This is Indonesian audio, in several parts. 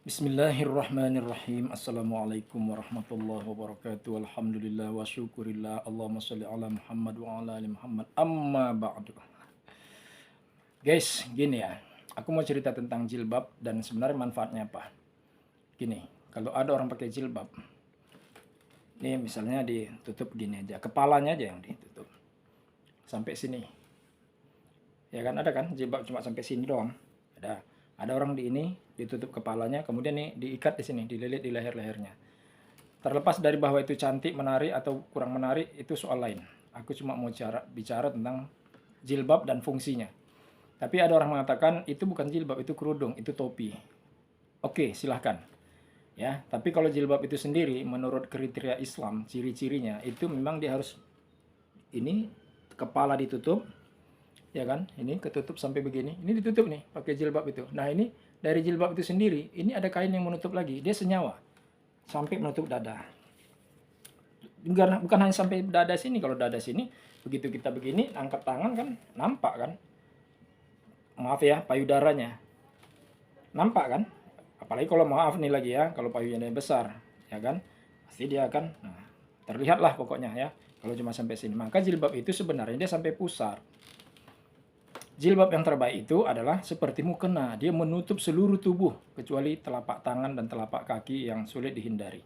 Bismillahirrahmanirrahim. Assalamualaikum warahmatullahi wabarakatuh. Alhamdulillah wa syukurillah. Allahumma sholli ala Muhammad wa ala ali Muhammad. Amma ba'du. Guys, gini ya. Aku mau cerita tentang jilbab dan sebenarnya manfaatnya apa. Gini, kalau ada orang pakai jilbab, ini misalnya ditutup gini aja, kepalanya aja yang ditutup. Sampai sini. Ya kan, ada kan jilbab cuma sampai sini doang. Ada orang di ini ditutup kepalanya, kemudian nih diikat di sini, dililit di leher-lehernya. Terlepas dari bahwa itu cantik, menarik atau kurang menarik, itu soal lain. Aku cuma mau bicara tentang jilbab dan fungsinya. Tapi ada orang mengatakan itu bukan jilbab, itu kerudung, itu topi. Oke, silahkan. Ya, tapi kalau jilbab itu sendiri, menurut kriteria Islam, ciri-cirinya itu memang dia harus ini kepala ditutup, ya kan, ini ketutup sampai begini, ini ditutup nih pakai jilbab itu. Nah ini dari jilbab itu sendiri, ini ada kain yang menutup lagi, dia senyawa sampai menutup dada. Bukan hanya sampai dada sini. Kalau dada sini, begitu kita begini angkat tangan kan nampak kan, maaf ya, payudaranya nampak kan, apalagi kalau maaf nih lagi ya, kalau payudaranya besar ya kan, pasti dia akan terlihat lah pokoknya ya. Kalau cuma sampai sini, maka jilbab itu sebenarnya dia sampai pusar. Jilbab yang terbaik itu adalah seperti mukena, dia menutup seluruh tubuh kecuali telapak tangan dan telapak kaki yang sulit dihindari.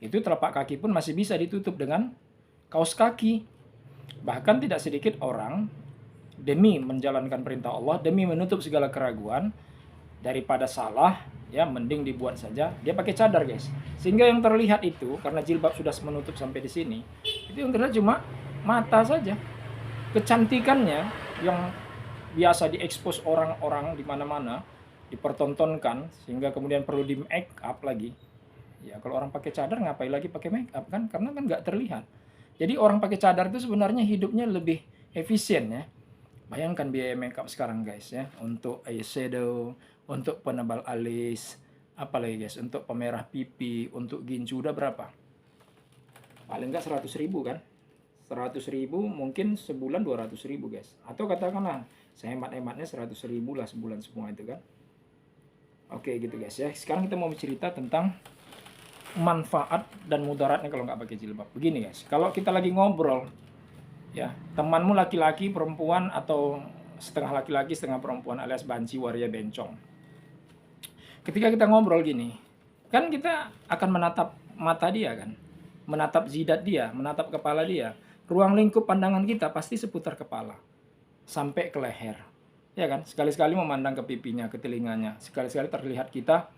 Itu telapak kaki pun masih bisa ditutup dengan kaos kaki. Bahkan tidak sedikit orang demi menjalankan perintah Allah, demi menutup segala keraguan, daripada salah ya mending dibuat saja dia pakai cadar, guys. Sehingga yang terlihat itu, karena jilbab sudah menutup sampai di sini, itu yang terlihat cuma mata saja. Kecantikannya yang biasa diekspos orang-orang di mana-mana, dipertontonkan, sehingga kemudian perlu di make up lagi. Ya kalau orang pakai cadar ngapain lagi pakai make up kan, karena kan nggak terlihat. Jadi orang pakai cadar itu sebenarnya hidupnya lebih efisien ya. Bayangkan biaya make up sekarang, guys ya, untuk eyeshadow, untuk penebal alis, apalagi guys, untuk pemerah pipi, untuk gincu, udah berapa? Paling nggak 100.000 kan. 100.000 mungkin sebulan 200.000, guys. Atau katakanlah saya hemat-hematnya 100.000 lah sebulan semua itu kan. Oke gitu guys ya. Sekarang kita mau cerita tentang manfaat dan mudaratnya kalau nggak pakai jilbab. Begini guys, kalau kita lagi ngobrol ya, temanmu laki-laki, perempuan, atau setengah laki-laki setengah perempuan alias banci waria bencong. Ketika kita ngobrol gini, kan kita akan menatap mata dia kan, menatap jidat dia, menatap kepala dia. Ruang lingkup pandangan kita pasti seputar kepala sampai ke leher, ya kan. Sekali-sekali memandang ke pipinya, ke telinganya, sekali-sekali terlihat kita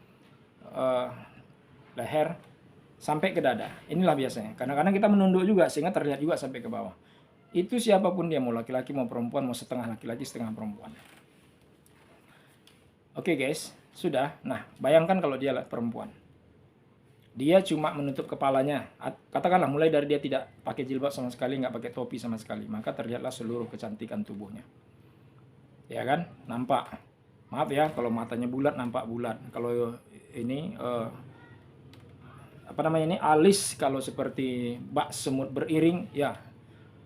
leher sampai ke dada. Inilah biasanya. Kadang-kadang kita menunduk juga sehingga terlihat juga sampai ke bawah. Itu siapapun dia, mau laki-laki, mau perempuan, mau setengah laki-laki, setengah perempuan. Oke guys, sudah. Nah, bayangkan kalau dia perempuan. Dia cuma menutup kepalanya. Katakanlah mulai dari dia tidak pakai jilbab sama sekali, nggak pakai topi sama sekali, maka terlihatlah seluruh kecantikan tubuhnya. Ya kan? Nampak. Maaf ya, kalau matanya bulat nampak bulat. Kalau ini apa namanya ini, alis kalau seperti bak semut beriring, ya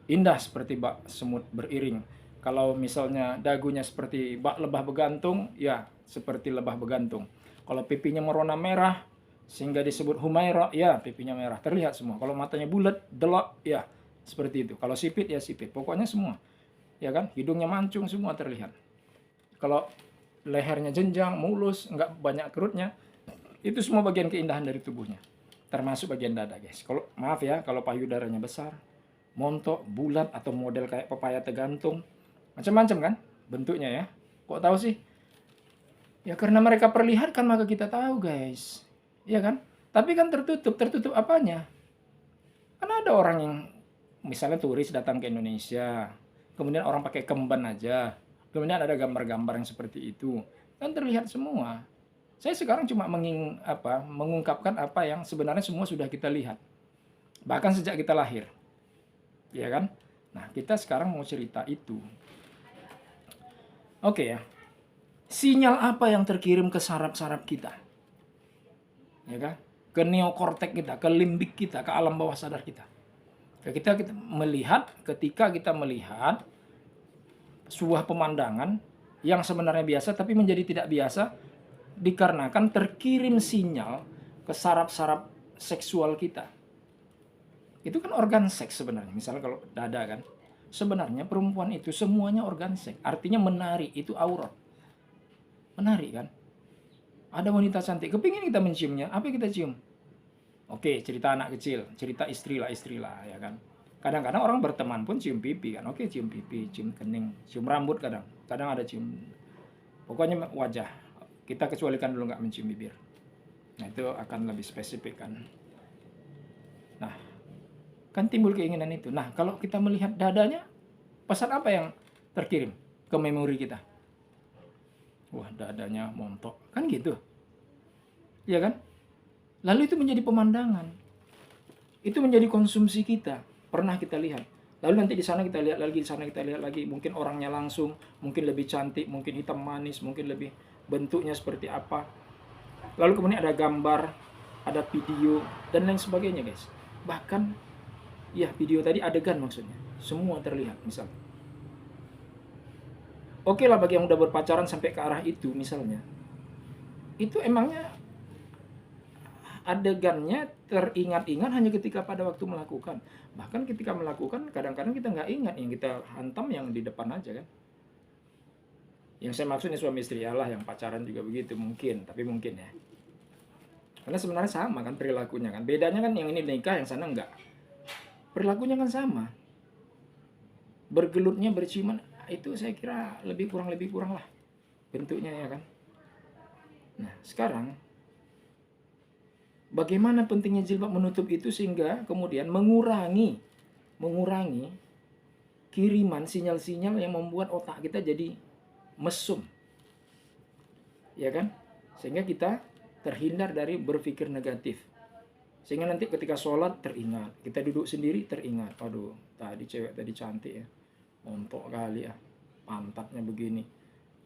indah seperti bak semut beriring. Kalau misalnya dagunya seperti bak lebah begantung, ya seperti lebah begantung. Kalau pipinya merona merah sehingga disebut Humaira, ya pipinya merah, terlihat semua. Kalau matanya bulat, delok, ya seperti itu. Kalau sipit, ya sipit. Pokoknya semua, ya kan. Hidungnya mancung, semua terlihat. Kalau lehernya jenjang, mulus, nggak banyak kerutnya, itu semua bagian keindahan dari tubuhnya. Termasuk bagian dada, guys. Kalau maaf ya, kalau payudaranya besar, montok, bulat, atau model kayak pepaya tergantung, macam-macam kan bentuknya ya. Kok tahu sih? Ya karena mereka perlihatkan maka kita tahu, guys. Iya kan? Tapi kan tertutup apanya? Kan ada orang yang misalnya turis datang ke Indonesia, kemudian orang pakai kemban aja, kemudian ada gambar-gambar yang seperti itu, kan terlihat semua. Saya sekarang cuma mengungkapkan apa yang sebenarnya semua sudah kita lihat, bahkan sejak kita lahir, ya kan? Nah kita sekarang mau cerita itu. Oke ya, sinyal apa yang terkirim ke saraf-saraf kita? Ya kan, ke neokortek kita, ke limbik kita, ke alam bawah sadar kita. Ketika kita melihat sebuah pemandangan yang sebenarnya biasa tapi menjadi tidak biasa, dikarenakan terkirim sinyal ke saraf-saraf seksual kita. Itu kan organ seks sebenarnya. Misalnya kalau dada kan, sebenarnya perempuan itu semuanya organ seks. Artinya menari itu aurat. Menari kan. Ada wanita cantik, kepingin kita menciumnya, apa yang kita cium? Oke, cerita anak kecil, cerita istri lah ya kan. Kadang-kadang orang berteman pun cium pipi kan. Oke, cium pipi, cium kening, cium rambut kadang. Kadang ada cium, pokoknya wajah. Kita kecualikan dulu nggak mencium bibir. Nah, itu akan lebih spesifik kan. Nah, kan timbul keinginan itu. Nah, kalau kita melihat dadanya, pesan apa yang terkirim ke memori kita? Wah, dadanya montok. Kan gitu. Ya kan? Lalu itu menjadi pemandangan. Itu menjadi konsumsi kita. Pernah kita lihat. Lalu nanti di sana kita lihat lagi, di sana kita lihat lagi. Mungkin orangnya langsung, mungkin lebih cantik, mungkin hitam manis, mungkin lebih bentuknya seperti apa. Lalu kemudian ada gambar, ada video, dan lain sebagainya, guys. Bahkan, ya video tadi adegan maksudnya. Semua terlihat, misalnya. Oke lah bagi yang udah berpacaran sampai ke arah itu misalnya. Itu emangnya adegannya teringat-ingat hanya ketika pada waktu melakukan. Bahkan ketika melakukan kadang-kadang kita nggak ingat, yang kita hantam yang di depan aja kan. Yang saya maksudnya suami istri Allah, yang pacaran juga begitu mungkin, tapi mungkin ya. Karena sebenarnya sama kan perilakunya kan. Bedanya kan yang ini nikah, yang sana enggak. Perilakunya kan sama. Bergelutnya, berciuman, itu saya kira lebih kurang lah bentuknya ya kan. Nah sekarang bagaimana pentingnya jilbab menutup itu sehingga kemudian mengurangi kiriman sinyal-sinyal yang membuat otak kita jadi mesum, ya kan, sehingga kita terhindar dari berpikir negatif. Sehingga nanti ketika sholat teringat, kita duduk sendiri teringat, aduh tadi cewek tadi cantik ya, montok kali ya, pantatnya begini,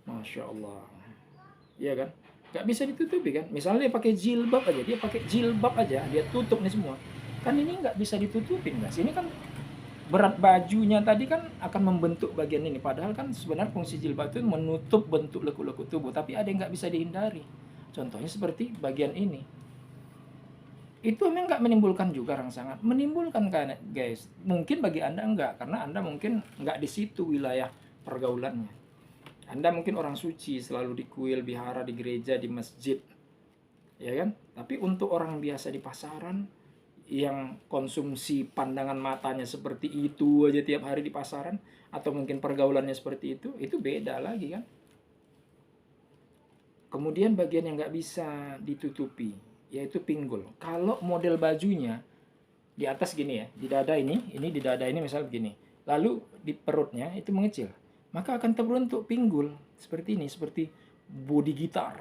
masya Allah, ya kan, nggak bisa ditutupi kan. Misalnya dia pakai jilbab aja, dia tutup nih semua, kan ini nggak bisa ditutupin guys. Ini kan berat bajunya tadi kan akan membentuk bagian ini, padahal kan sebenarnya fungsi jilbab itu menutup bentuk lekuk-lekuk tubuh, tapi ada yang nggak bisa dihindari. Contohnya seperti bagian ini. Itu memang nggak menimbulkan juga rangsangan, menimbulkan kan guys. Mungkin bagi Anda enggak, karena Anda mungkin nggak di situ wilayah pergaulannya. Anda mungkin orang suci, selalu di kuil, bihara, di gereja, di masjid, ya kan. Tapi untuk orang biasa di pasaran yang konsumsi pandangan matanya seperti itu aja tiap hari di pasaran, atau mungkin pergaulannya seperti itu beda lagi kan. Kemudian bagian yang nggak bisa ditutupi yaitu pinggul. Kalau model bajunya di atas gini ya, di dada ini di dada ini misal begini, lalu di perutnya itu mengecil, maka akan terbentuk pinggul seperti ini, seperti bodi gitar.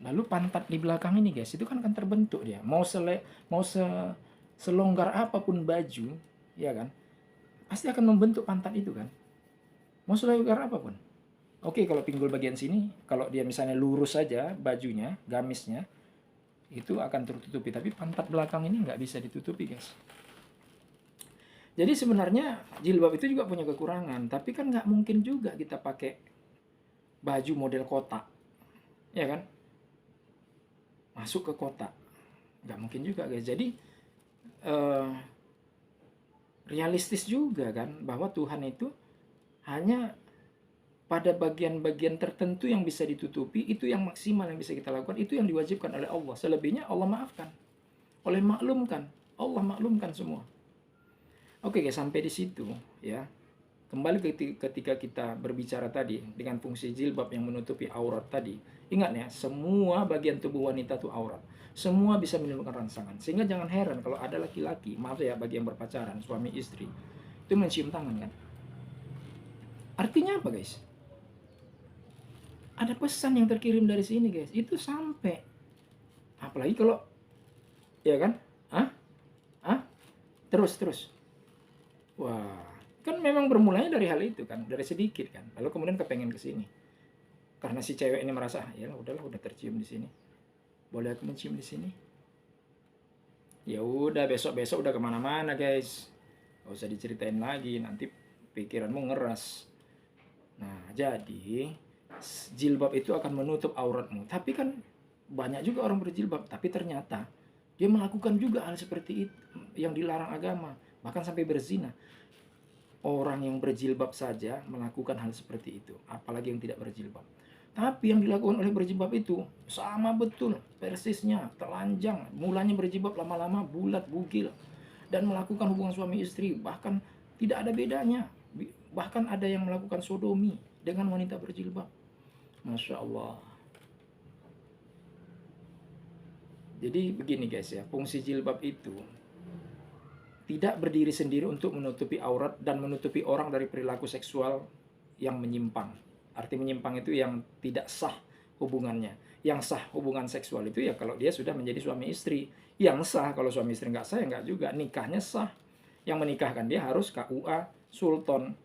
Lalu pantat di belakang ini guys, itu kan akan terbentuk dia. Mau selonggar apapun baju, ya kan, pasti akan membentuk pantat itu kan. Mau selonggar apapun. Oke, kalau pinggul bagian sini, kalau dia misalnya lurus saja bajunya, gamisnya, itu akan tertutupi. Tapi pantat belakang ini nggak bisa ditutupi, guys. Jadi sebenarnya jilbab itu juga punya kekurangan. Tapi kan nggak mungkin juga kita pakai baju model kotak, ya kan? Masuk ke kotak. Nggak mungkin juga, guys. Jadi realistis juga kan, bahwa Tuhan itu hanya pada bagian-bagian tertentu yang bisa ditutupi, itu yang maksimal yang bisa kita lakukan, itu yang diwajibkan oleh Allah. Selebihnya Allah maafkan, Allah maklumkan semua. Oke guys, sampai di situ ya. Kembali ketika kita berbicara tadi dengan fungsi jilbab yang menutupi aurat tadi, ingat ya, semua bagian tubuh wanita itu aurat, semua bisa menimbulkan rangsangan. Sehingga jangan heran kalau ada laki-laki, maaf ya bagi yang berpacaran, suami istri, itu mencium tangan kan. Artinya apa guys? Ada pesan yang terkirim dari sini guys, itu sampai, apalagi kalau ya kan, terus wah, kan memang bermulanya dari hal itu kan, dari sedikit kan, lalu kemudian kepengen ke sini karena si cewek ini merasa ya udahlah, udah tercium di sini, boleh aku mencium di sini, ya udah, besok udah kemana-mana guys, gak usah diceritain lagi, nanti pikiranmu ngeras. Nah jadi jilbab itu akan menutup auratmu. Tapi kan banyak juga orang berjilbab, tapi ternyata dia melakukan juga hal seperti itu yang dilarang agama, bahkan sampai berzina. Orang yang berjilbab saja melakukan hal seperti itu, apalagi yang tidak berjilbab. Tapi yang dilakukan oleh berjilbab itu sama betul, persisnya, telanjang, mulanya berjilbab, lama-lama bulat, bugil, dan melakukan hubungan suami istri, bahkan tidak ada bedanya. Bahkan ada yang melakukan sodomi dengan wanita berjilbab. Masya Allah. Jadi begini guys ya, fungsi jilbab itu tidak berdiri sendiri untuk menutupi aurat dan menutupi orang dari perilaku seksual yang menyimpang. Arti menyimpang itu yang tidak sah hubungannya. Yang sah hubungan seksual itu ya kalau dia sudah menjadi suami istri. Yang sah, kalau suami istri nggak sah ya nggak juga. Nikahnya sah. Yang menikahkan dia harus KUA, sultan,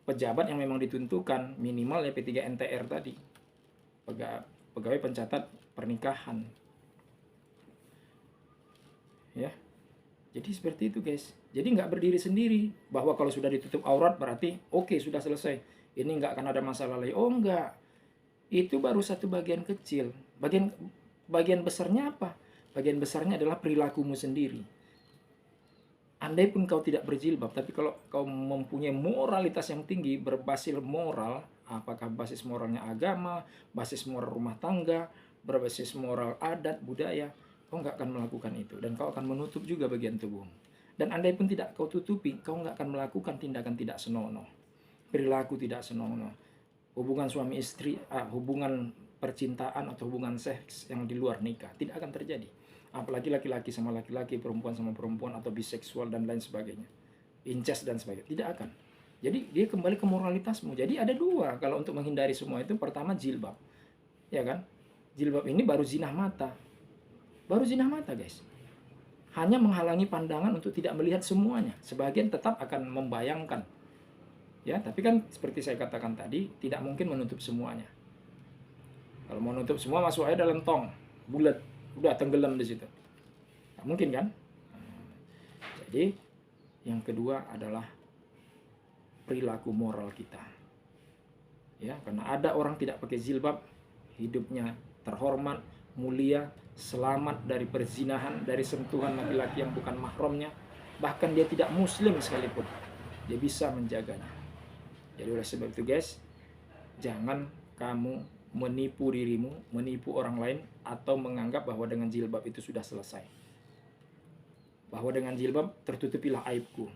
pejabat yang memang ditentukan, minimal ya P3 NTR tadi. Pegawai pencatat pernikahan. Ya. Jadi seperti itu guys. Jadi nggak berdiri sendiri bahwa kalau sudah ditutup aurat berarti oke, sudah selesai. Ini nggak akan ada masalah lagi. Oh enggak. Itu baru satu bagian kecil. Bagian besarnya apa? Bagian besarnya adalah perilakumu sendiri. Andai pun kau tidak berjilbab, tapi kalau kau mempunyai moralitas yang tinggi, berbasis moral, apakah basis moralnya agama, basis moral rumah tangga, berbasis moral adat, budaya, kau nggak akan melakukan itu. Dan kau akan menutup juga bagian tubuhmu. Dan andai pun tidak kau tutupi, kau nggak akan melakukan tindakan tidak senonoh. Perilaku tidak senonoh. Hubungan suami istri, hubungan percintaan atau hubungan seks yang di luar nikah tidak akan terjadi. Apalagi laki-laki sama laki-laki, perempuan sama perempuan, atau biseksual dan lain sebagainya. Incest dan sebagainya. Tidak akan. Jadi dia kembali ke moralitasmu. Jadi ada dua kalau untuk menghindari semua itu. Pertama jilbab. Ya kan? Jilbab ini baru zinah mata. Baru zinah mata guys. Hanya menghalangi pandangan untuk tidak melihat semuanya. Sebagian tetap akan membayangkan. Ya, tapi kan seperti saya katakan tadi, tidak mungkin menutup semuanya. Kalau mau nutup semua masuk aja dalam tong, bulat, udah tenggelam di situ. Nggak mungkin kan? Jadi yang kedua adalah perilaku moral kita. Ya, karena ada orang tidak pakai jilbab, hidupnya terhormat, mulia, selamat dari perzinahan, dari sentuhan laki-laki yang bukan mahramnya, bahkan dia tidak muslim sekalipun, dia bisa menjaganya. Jadi oleh sebab itu guys, jangan kamu menipu dirimu, menipu orang lain, atau menganggap bahwa dengan jilbab itu sudah selesai. Bahwa dengan jilbab tertutupilah aibku.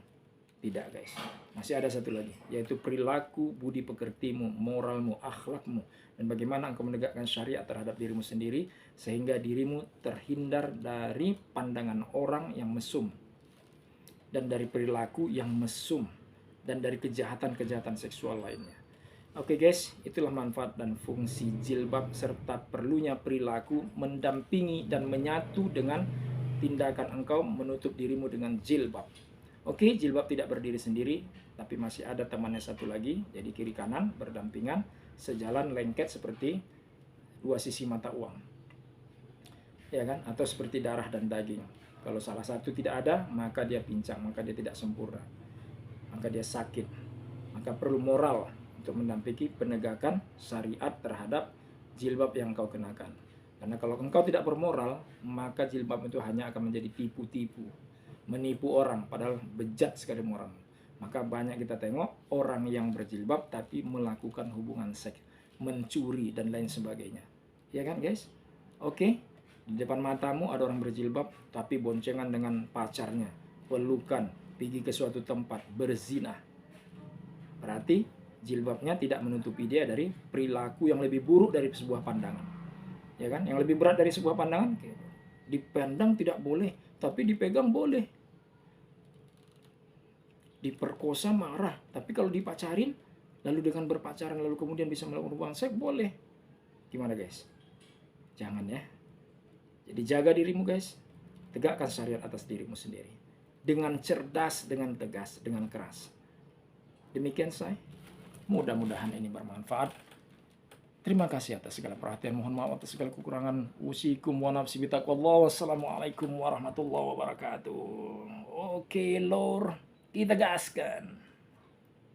Tidak guys, masih ada satu lagi, yaitu perilaku, budi pekertimu, moralmu, akhlakmu, dan bagaimana engkau menegakkan syariat terhadap dirimu sendiri, sehingga dirimu terhindar dari pandangan orang yang mesum, dan dari perilaku yang mesum, dan dari kejahatan-kejahatan seksual lainnya. Oke guys, itulah manfaat dan fungsi jilbab serta perlunya perilaku mendampingi dan menyatu dengan tindakan engkau menutup dirimu dengan jilbab. Oke, jilbab tidak berdiri sendiri, tapi masih ada temannya satu lagi, jadi kiri kanan berdampingan, sejalan lengket seperti dua sisi mata uang. Ya kan? Atau seperti darah dan daging. Kalau salah satu tidak ada, maka dia pincang, maka dia tidak sempurna. Maka dia sakit. Maka perlu moral untuk mendampingi penegakan syariat terhadap jilbab yang kau kenakan. Karena kalau engkau tidak bermoral, maka jilbab itu hanya akan menjadi tipu-tipu, menipu orang, padahal bejat sekali orang. Maka banyak kita tengok orang yang berjilbab tapi melakukan hubungan seks, mencuri dan lain sebagainya. Ya kan guys? Oke, di depan matamu ada orang berjilbab tapi boncengan dengan pacarnya, pelukan, pergi ke suatu tempat, berzina. Berarti jilbabnya tidak menutupi dia dari perilaku yang lebih buruk dari sebuah pandangan. Ya kan? Yang lebih berat dari sebuah pandangan, dipandang tidak boleh, tapi dipegang boleh. Diperkosa marah, tapi kalau dipacarin, lalu dengan berpacaran lalu kemudian bisa melakukan hubungan seks, boleh. Gimana guys? Jangan ya. Jadi jaga dirimu guys. Tegakkan syariat atas dirimu sendiri. Dengan cerdas, dengan tegas, dengan keras. Demikian saya. Mudah-mudahan ini bermanfaat. Terima kasih atas segala perhatian. Mohon maaf atas segala kekurangan. Usikum wa nafsi bitaqwallah. Wassalamualaikum warahmatullahi wabarakatuh. Oke, Lord. Kita gaskan.